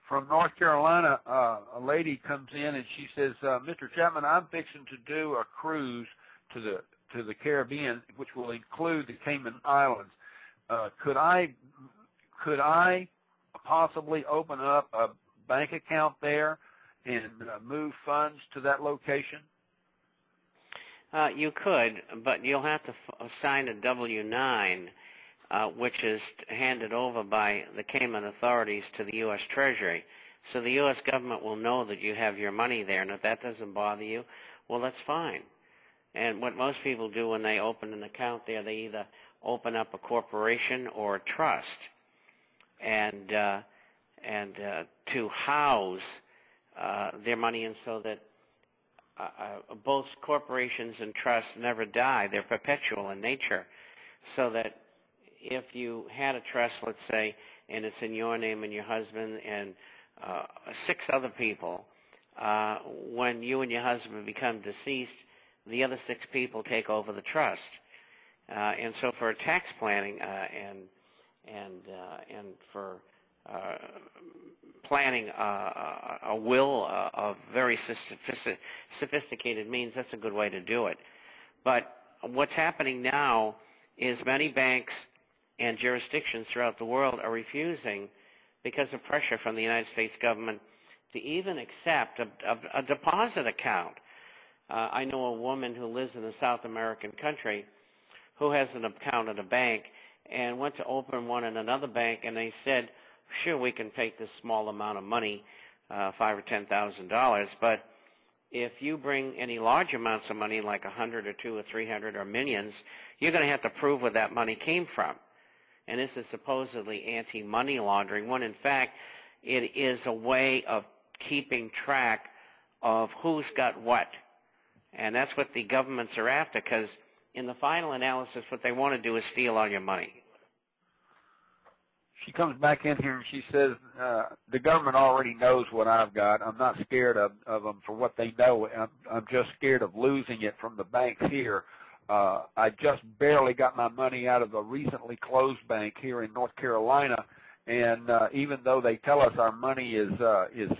from North Carolina, a lady comes in and she says, Mr. Chapman, I'm fixing to do a cruise to the Caribbean, which will include the Cayman Islands. Could I possibly open up a bank account there and move funds to that location? You could, but you'll have to sign a W-9, which is handed over by the Cayman authorities to the U.S. Treasury. So the U.S. government will know that you have your money there, and if that doesn't bother you, well, that's fine. And what most people do when they open an account there, they either open up a corporation or a trust, and to house their money in, so that both corporations and trusts never die. They're perpetual in nature, so that if you had a trust, let's say, and it's in your name and your husband and 6 other people, when you and your husband become deceased, the other 6 people take over the trust. And so for tax planning and for planning a will of very sophisticated means, that's a good way to do it. But what's happening now is many banks and jurisdictions throughout the world are refusing, because of pressure from the United States government, to even accept a deposit account. I know a woman who lives in a South American country who has an account at a bank and went to open one in another bank, and they said, sure, we can take this small amount of money, $5,000 or $10,000, but if you bring any large amounts of money, like 100 or 2 or 300 or millions, you're going to have to prove where that money came from. And this is supposedly anti-money laundering, when in fact it is a way of keeping track of who's got what. And that's what the governments are after, because in the final analysis, what they want to do is steal all your money. She comes back in here and she says, the government already knows what I've got. I'm not scared of them for what they know. I'm just scared of losing it from the banks here. I just barely got my money out of a recently closed bank here in North Carolina, and even though they tell us our money is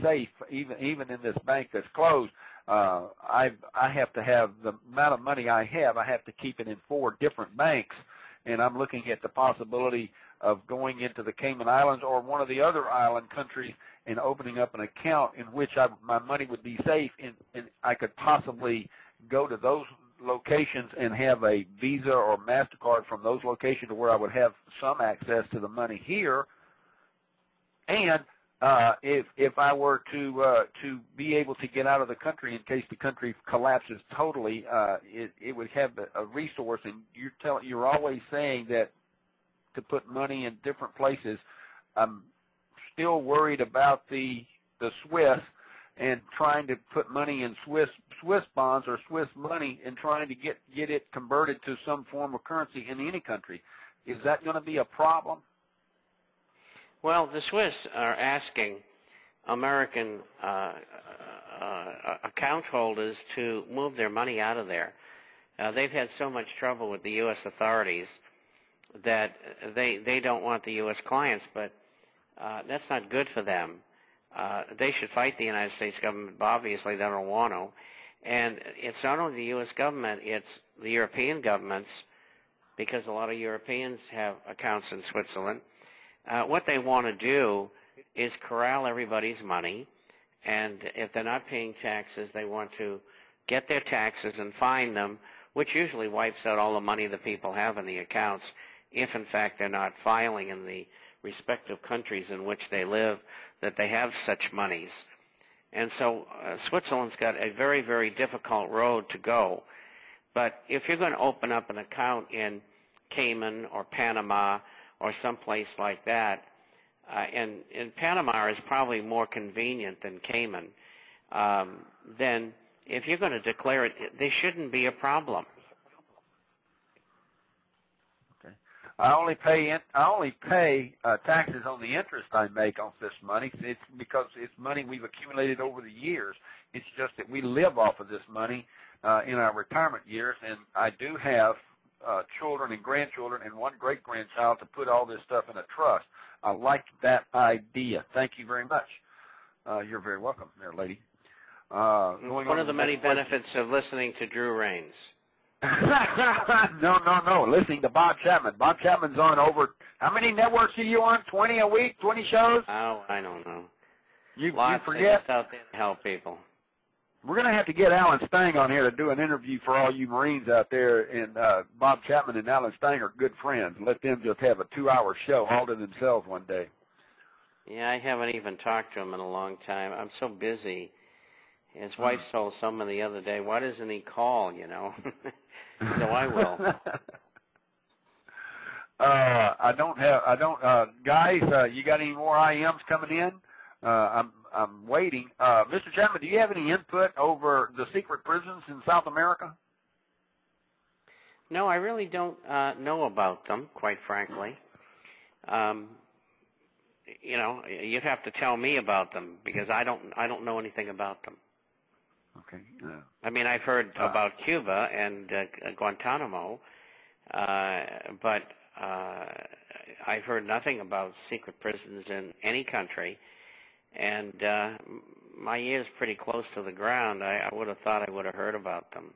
safe, even in this bank that's closed, I have to have the amount of money I have to keep it in 4 different banks, and I'm looking at the possibility of going into the Cayman Islands or one of the other island countries and opening up an account in which my money would be safe, and I could possibly go to those locations and have a Visa or MasterCard from those locations to where I would have some access to the money here. And if I were to be able to get out of the country in case the country collapses totally, it would have a resource. And you're always saying that to put money in different places. I'm still worried about the Swiss and trying to put money in Swiss bonds or Swiss money and trying to get it converted to some form of currency in any country. Is that going to be a problem? Well, the Swiss are asking American account holders to move their money out of there. They've had so much trouble with the U.S. authorities that they don't want the U.S. clients, but that's not good for them. They should fight the United States government, but obviously they don't want to. And it's not only the U.S. government, it's the European governments, because a lot of Europeans have accounts in Switzerland. What they want to do is corral everybody's money, and if they're not paying taxes, they want to get their taxes and fine them, which usually wipes out all the money the people have in the accounts, if in fact they're not filing in the respective countries in which they live that they have such monies. And so Switzerland's got a very, very difficult road to go. But if you're going to open up an account in Cayman or Panama or someplace like that, and Panama is probably more convenient than Cayman, then if you're going to declare it, there shouldn't be a problem. I only pay taxes on the interest I make on this money. It's because it's money we've accumulated over the years. It's just that we live off of this money in our retirement years, and I do have children and grandchildren and one great-grandchild to put all this stuff in a trust. I like that idea. Thank you very much. You're very welcome there, lady. One of the many benefits of listening to Drew Rains. No. Listening to Bob Chapman. Bob Chapman's on over, how many networks are you on? 20 a week? 20 shows? Oh, I don't know. You Lots forget? just out there to help people. We're going to have to get Alan Stang on here to do an interview for all you Marines out there. And Bob Chapman and Alan Stang are good friends. Let them just have a 2-hour show all to themselves one day. Yeah, I haven't even talked to him in a long time. I'm so busy. His wife told someone the other day, why doesn't he call, you know? So I will. Guys, you got any more IMs coming in? I'm waiting. Mr. Chapman, do you have any input over the secret prisons in South America? No, I really don't know about them, quite frankly. You know, you'd have to tell me about them because I don't know anything about them. Okay. I mean, I've heard about Cuba and Guantanamo, but I've heard nothing about secret prisons in any country. And my ear's pretty close to the ground. I would have thought I would have heard about them.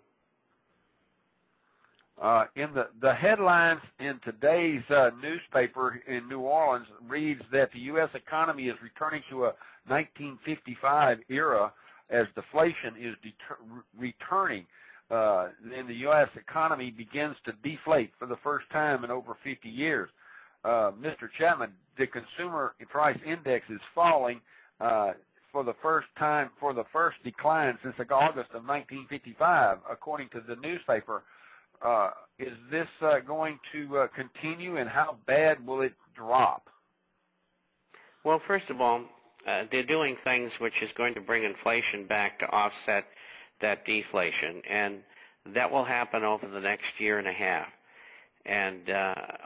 In the headlines in today's newspaper in New Orleans reads that the U.S. economy is returning to a 1955 era as deflation is returning. And the U.S. economy begins to deflate for the first time in over 50 years. Mr. Chapman, the consumer price index is falling for the first decline since August of 1955, according to the newspaper. Is this going to continue, and how bad will it drop? Well, first of all, they're doing things which is going to bring inflation back to offset that deflation, and that will happen over the next year and a half. And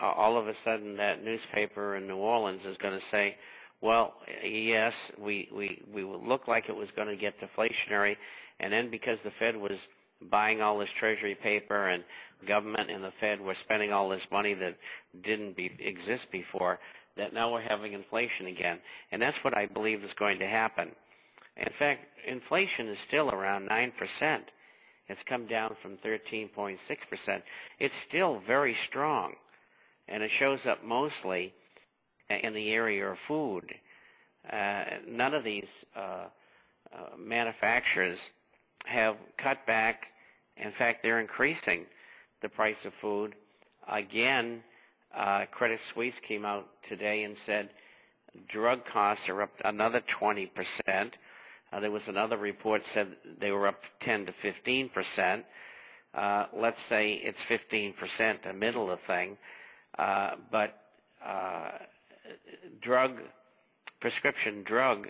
all of a sudden, that newspaper in New Orleans is going to say, well, yes, we will look like it was going to get deflationary, and then because the Fed was buying all this treasury paper and government and the Fed were spending all this money that didn't exist before, that now we're having inflation again. And that's what I believe is going to happen. In fact, inflation is still around 9%. It's come down from 13.6%. It's still very strong, and it shows up mostly in the area of food. None of these manufacturers have cut back. In fact, they're increasing the price of food. Again, Credit Suisse came out today and said drug costs are up another 20%. There was another report said they were up 10 to 15%. Let's say it's 15%, a middle of thing. But prescription drug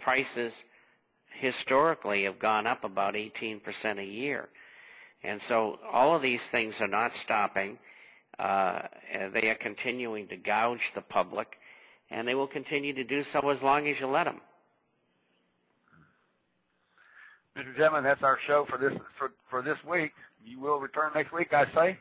prices historically have gone up about 18% a year. And so all of these things are not stopping. They are continuing to gouge the public, and they will continue to do so as long as you let them. Mr. Chapman, that's our show for this week. You will return next week, I say?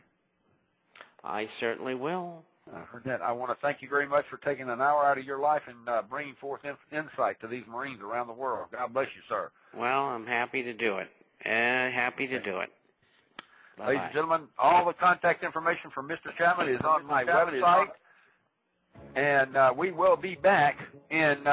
I certainly will. I heard that. I want to thank you very much for taking an hour out of your life and bringing forth insight to these Marines around the world. God bless you, sir. Well, I'm happy to do it. Happy to do it. Bye-bye. Ladies and gentlemen, all the contact information from Mr. Chapman is on my website, and we will be back in